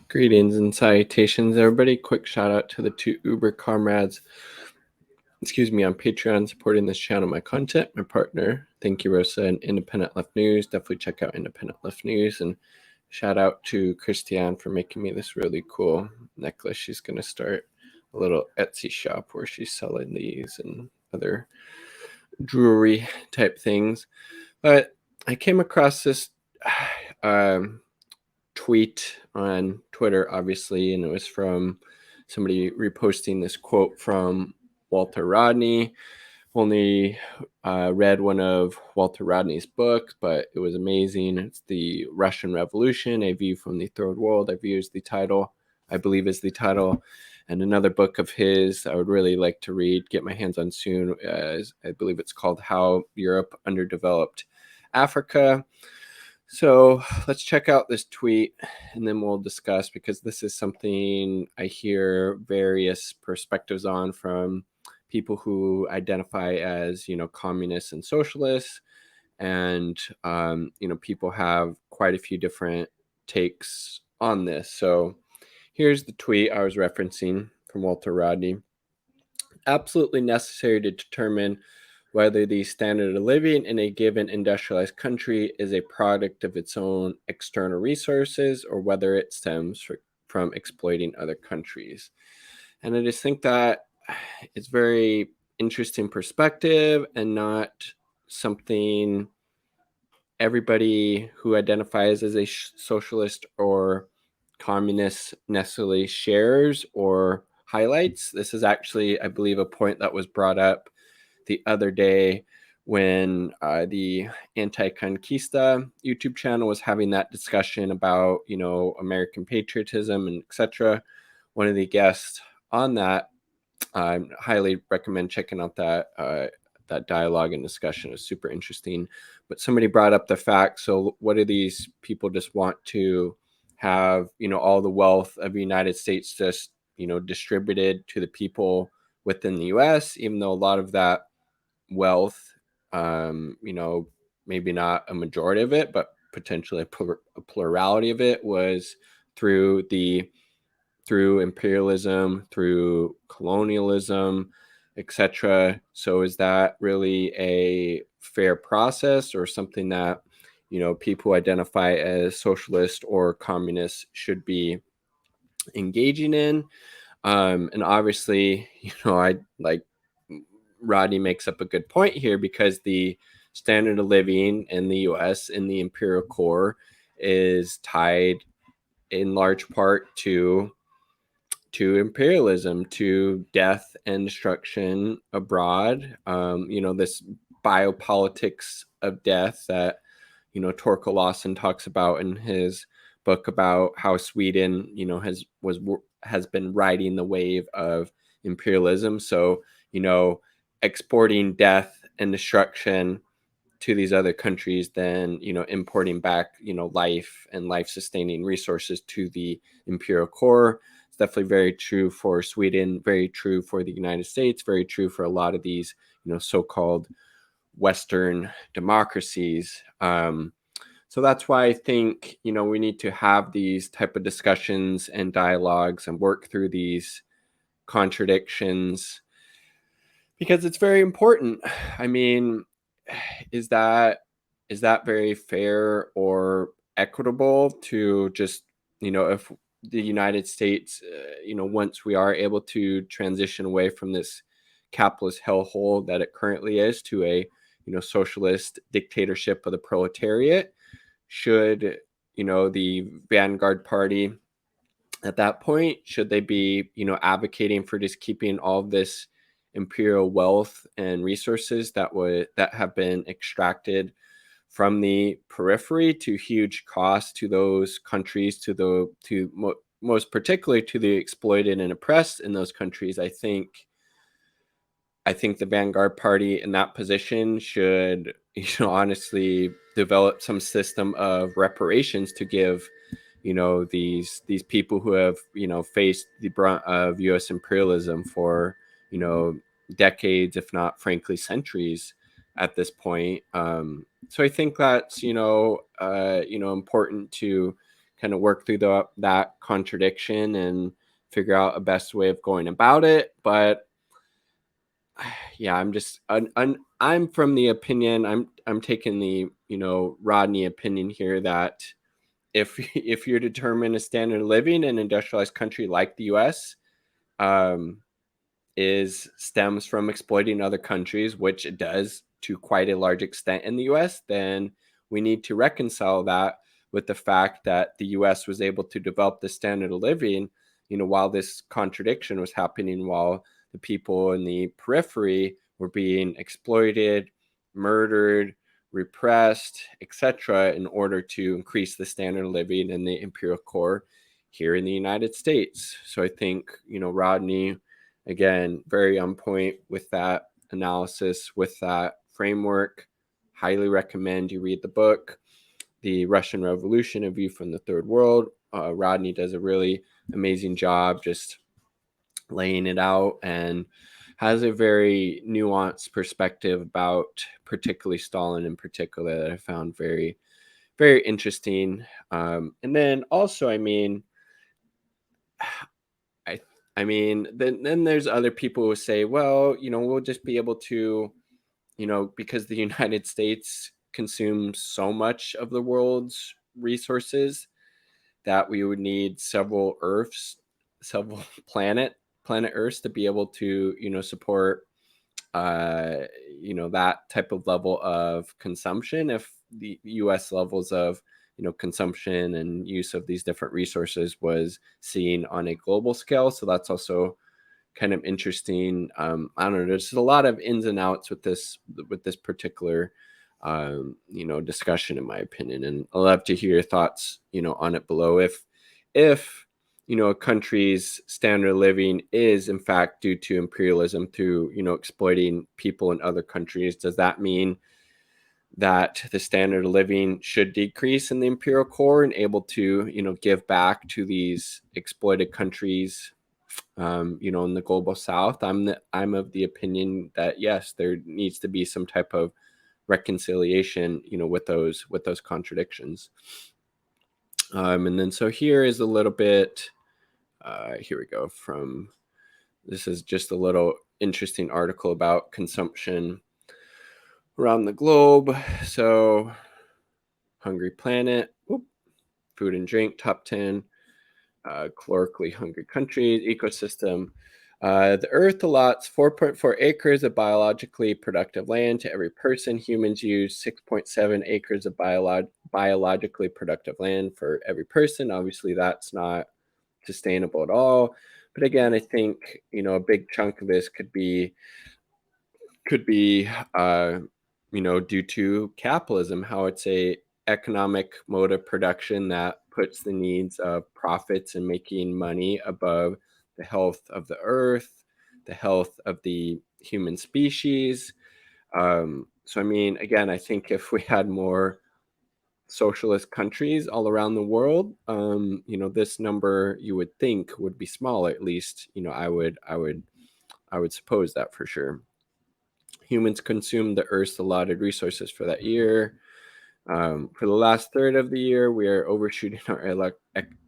Greetings and salutations, everybody. Quick shout out to the two Uber comrades, on Patreon supporting this channel, my content, my partner. Thank you, Rosa, and Independent Left News. Definitely check out Independent Left News. And shout out to Christiane for making me this really cool necklace. She's going to start a little Etsy shop where she's selling these and other jewelry type things. But I came across this tweet on Twitter, obviously, and it was from somebody reposting this quote from Walter Rodney. Only read one of Walter Rodney's books, but it was amazing. It's The Russian Revolution, A View from the Third World, I believe is the title. And another book of his I would really like to read, get my hands on soon. I believe it's called How Europe Underdeveloped Africa. So let's check out this tweet and then we'll discuss, because this is something I hear various perspectives on from people who identify as, communists and socialists. And, people have quite a few different takes on this. So here's the tweet I was referencing from Walter Rodney. Absolutely necessary to determine whether the standard of living in a given industrialized country is a product of its own external resources or whether it stems from exploiting other countries. And I just think that it's very interesting perspective and not something everybody who identifies as a socialist or communist necessarily shares or highlights. This is actually, I believe, a point that was brought up the other day when the Anti-Conquista YouTube channel was having that discussion about, American patriotism and etc. One of the guests on that, I highly recommend checking out that dialogue and discussion. Is super interesting. But somebody brought up the fact, so what do these people just want to have, all the wealth of the United States just, distributed to the people within the US, even though a lot of that wealth, maybe not a majority of it, but potentially a plurality of it was through imperialism, through colonialism, etc. So is that really a fair process or something that, people identify as socialist or communist should be engaging in? And obviously, I like Rodney makes up a good point here, because the standard of living in the US in the imperial core is tied in large part to imperialism, to death and destruction abroad. This biopolitics of death that, Torkel Lawson talks about in his book about how Sweden, has been riding the wave of imperialism. So, exporting death and destruction to these other countries, then, importing back, life and life sustaining resources to the imperial core. It's definitely very true for Sweden, very true for the United States, very true for a lot of these, so-called Western democracies. So that's why I think, we need to have these type of discussions and dialogues and work through these contradictions, because it's very important. I mean, is that very fair or equitable to just, if the United States, once we are able to transition away from this capitalist hellhole that it currently is to a, socialist dictatorship of the proletariat, should, the vanguard party at that point, should they be, advocating for just keeping all of this imperial wealth and resources that have been extracted from the periphery to huge cost to those countries, most particularly to the exploited and oppressed in those countries? I think the vanguard party in that position should, honestly develop some system of reparations to give, these people who have, faced the brunt of U.S. imperialism for, decades, if not frankly centuries at this point. So I think that's, important to kind of work through that contradiction and figure out a best way of going about it. But yeah, I'm from the opinion, I'm taking the, Rodney opinion here, that if you're determined a standard of living in an industrialized country like the US, um, is stems from exploiting other countries, which it does to quite a large extent in the US, then we need to reconcile that with the fact that the US was able to develop the standard of living, while this contradiction was happening, while the people in the periphery were being exploited, murdered, repressed, etc., in order to increase the standard of living in the imperial core here in the United States. So I think, Rodney, again, very on point with that analysis, with that framework. Highly recommend you read the book, The Russian Revolution, A View from the Third World. Rodney does a really amazing job just laying it out and has a very nuanced perspective about particularly Stalin in particular that I found very, very interesting. And then also, I then there's other people who say, well, we'll just be able to, because the United States consumes so much of the world's resources, that we would need several planet Earths to be able to, support, uh, that type of level of consumption. If the U.S. levels of, consumption and use of these different resources was seen on a global scale. So that's also kind of interesting. I don't know. There's a lot of ins and outs with this particular, discussion, in my opinion, and I'd love to hear your thoughts, on it below. If a country's standard of living is in fact due to imperialism through, exploiting people in other countries, does that mean that the standard of living should decrease in the imperial core and able to, give back to these exploited countries, in the global south? I'm of the opinion that yes, there needs to be some type of reconciliation, with those contradictions. And then so here is a little bit, here we go, this is just a little interesting article about consumption around the globe. So Hungry Planet, food and drink, top 10 calorically hungry countries, ecosystem. The Earth allots 4.4 acres of biologically productive land to every person. Humans use 6.7 acres of biologically productive land for every person. Obviously, that's not sustainable at all. But again, I think, a big chunk of this could be due to capitalism, how it's a economic mode of production that puts the needs of profits and making money above the health of the earth, the health of the human species. So again, I think if we had more socialist countries all around the world, this number, you would think, would be smaller. At least, I would suppose that for sure. Humans consume the Earth's allotted resources for that year. For the last third of the year, we are overshooting our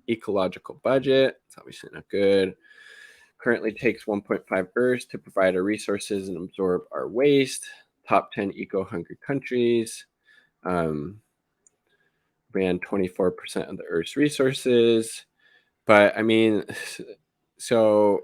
ecological budget. It's obviously not good. Currently takes 1.5 Earths to provide our resources and absorb our waste. Top 10 eco-hungry countries. Ran 24% of the Earth's resources. But so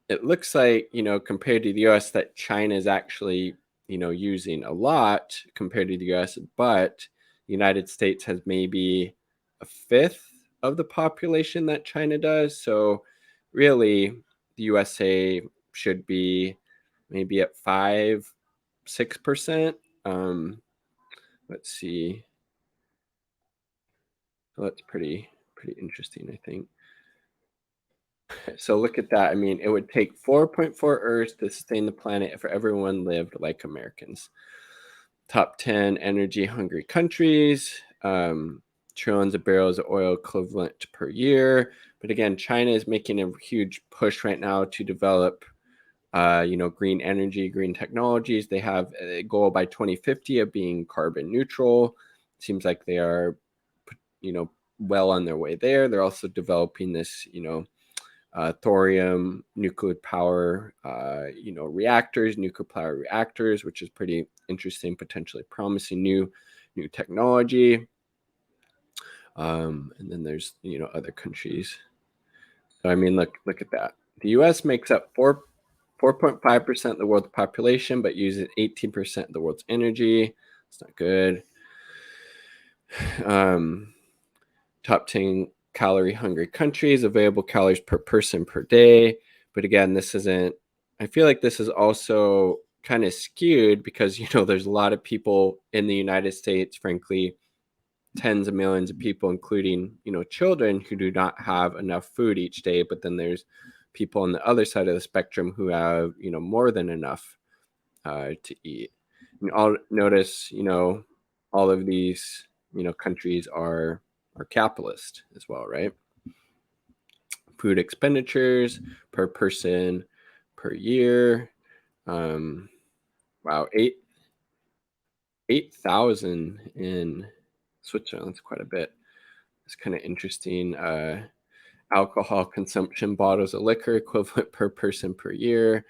it looks like, compared to the US, that China is actually, using a lot compared to the US, but the United States has maybe a fifth of the population that China does. So really, the USA should be maybe at 5-6%. Let's see. So that's pretty interesting, I think. So look at that. It would take 4.4 Earths to sustain the planet if everyone lived like Americans. Top 10 energy hungry countries, trillions of barrels of oil equivalent per year. But again, China is making a huge push right now to develop, green energy, green technologies. They have a goal by 2050 of being carbon neutral. Seems like they are, well on their way there. They're also developing this, thorium nuclear power, reactors, nuclear power reactors, which is pretty interesting, potentially promising new technology. And then there's, other countries. So, I mean, look at that. The U.S. makes up 4.5% of the world's population, but uses 18% of the world's energy. It's not good. Top 10 calorie hungry countries, available calories per person per day. But again, I feel like this is also kind of skewed because, there's a lot of people in the United States, frankly, tens of millions of people, including, children who do not have enough food each day. But then there's people on the other side of the spectrum who have, more than enough to eat. And I'll notice, all of these, countries are capitalist as well, right? Food expenditures per person per year. Wow, 8,000 in Switzerland. That's quite a bit. It's kind of interesting. Alcohol consumption, bottles of liquor equivalent per person per year.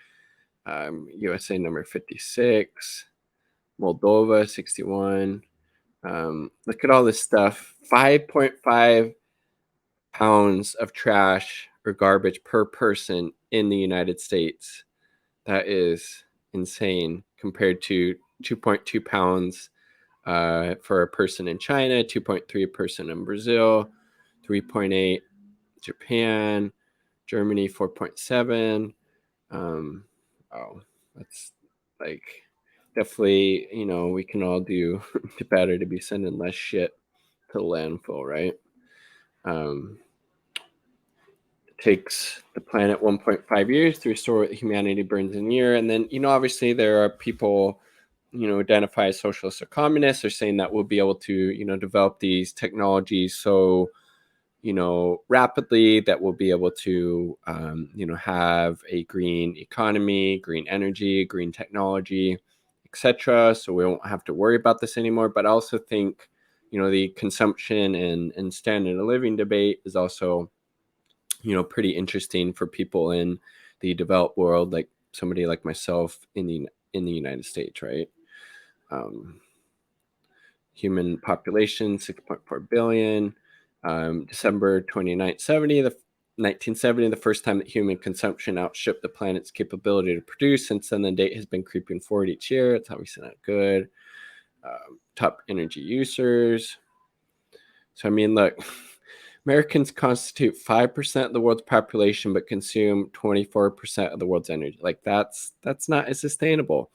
USA number 56. Moldova 61. Look at all this stuff. 5.5 pounds of trash or garbage per person in the United States. That is insane compared to 2.2 pounds for a person in China, 2.3 a person in Brazil, 3.8 Japan, Germany 4.7. Oh, that's like definitely, we can all do better to be sending less shit to the landfill, right? It takes the planet 1.5 years to restore what humanity burns in a year. And then, obviously there are people, identify as socialists or communists, are saying that we'll be able to, develop these technologies so, rapidly that we'll be able to, have a green economy, green energy, green technology, etc. So we won't have to worry about this anymore. But I also think, the consumption and standard of living debate is also, pretty interesting for people in the developed world, like somebody like myself in the United States, right? Human population 6.4 billion. December 1970, the first time that human consumption outstripped the planet's capability to produce. Since then, the date has been creeping forward each year. It's obviously not good. Top energy users. So, I mean, look, Americans constitute 5% of the world's population, but consume 24% of the world's energy. Like that's not as sustainable.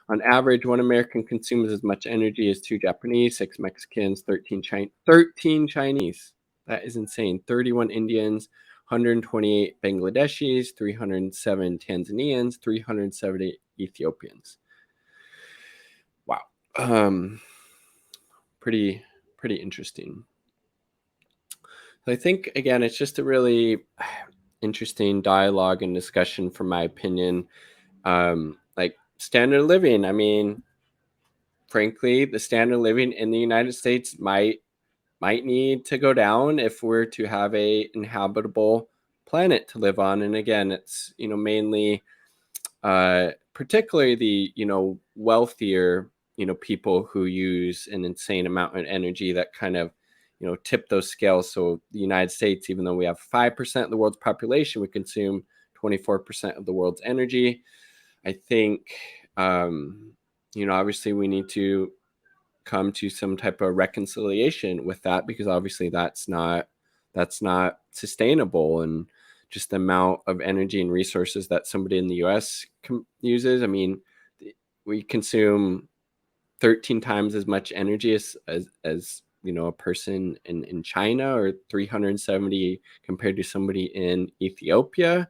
On average, one American consumes as much energy as 2 Japanese, 6 Mexicans, 13 Chinese. That is insane. 31 Indians, 128 Bangladeshis, 307 Tanzanians, 370 Ethiopians. Wow. Pretty interesting. So I think, again, it's just a really interesting dialogue and discussion, from my opinion. Like standard of living, I mean, frankly, the standard of living in the United States might need to go down if we're to have a inhabitable planet to live on. And again, it's, mainly particularly the, wealthier, people who use an insane amount of energy that kind of, tip those scales. So the United States, even though we have 5% of the world's population, we consume 24% of the world's energy. I think, obviously we need to come to some type of reconciliation with that, because obviously that's not sustainable. And just the amount of energy and resources that somebody in the US uses, I mean, we consume 13 times as much energy as a person in China, or 370 compared to somebody in Ethiopia.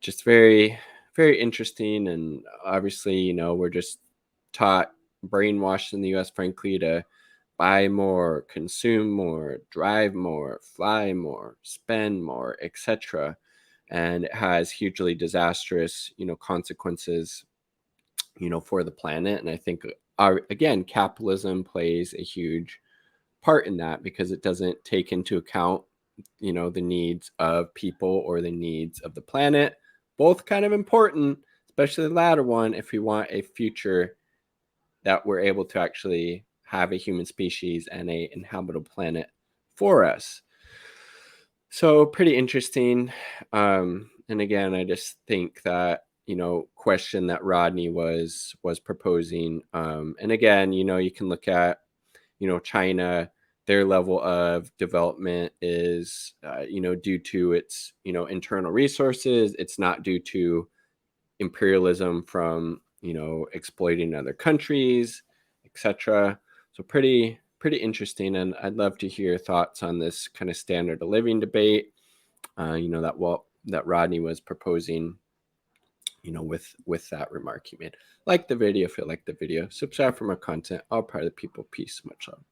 Just very, very interesting. And obviously, we're just taught, brainwashed in the US, frankly, to buy more, consume more, drive more, fly more, spend more, etc. And it has hugely disastrous, consequences, for the planet. And I think, again, capitalism plays a huge part in that, because it doesn't take into account, you know, the needs of people or the needs of the planet. Both kind of important, especially the latter one, if we want a future that we're able to actually have a human species and a inhabitable planet for us. So pretty interesting. And again, I just think that, you know, question that Rodney was proposing. And again, you know, you can look at, you know, China, their level of development is, you know, due to its, you know, internal resources. It's not due to imperialism from, you know, exploiting other countries, etc. So pretty interesting, and I'd love to hear thoughts on this kind of standard of living debate. You know, that Rodney was proposing, you know, with that remark he made. Like the video if you like the video. Subscribe for more content. All part of the people. Peace. Much love.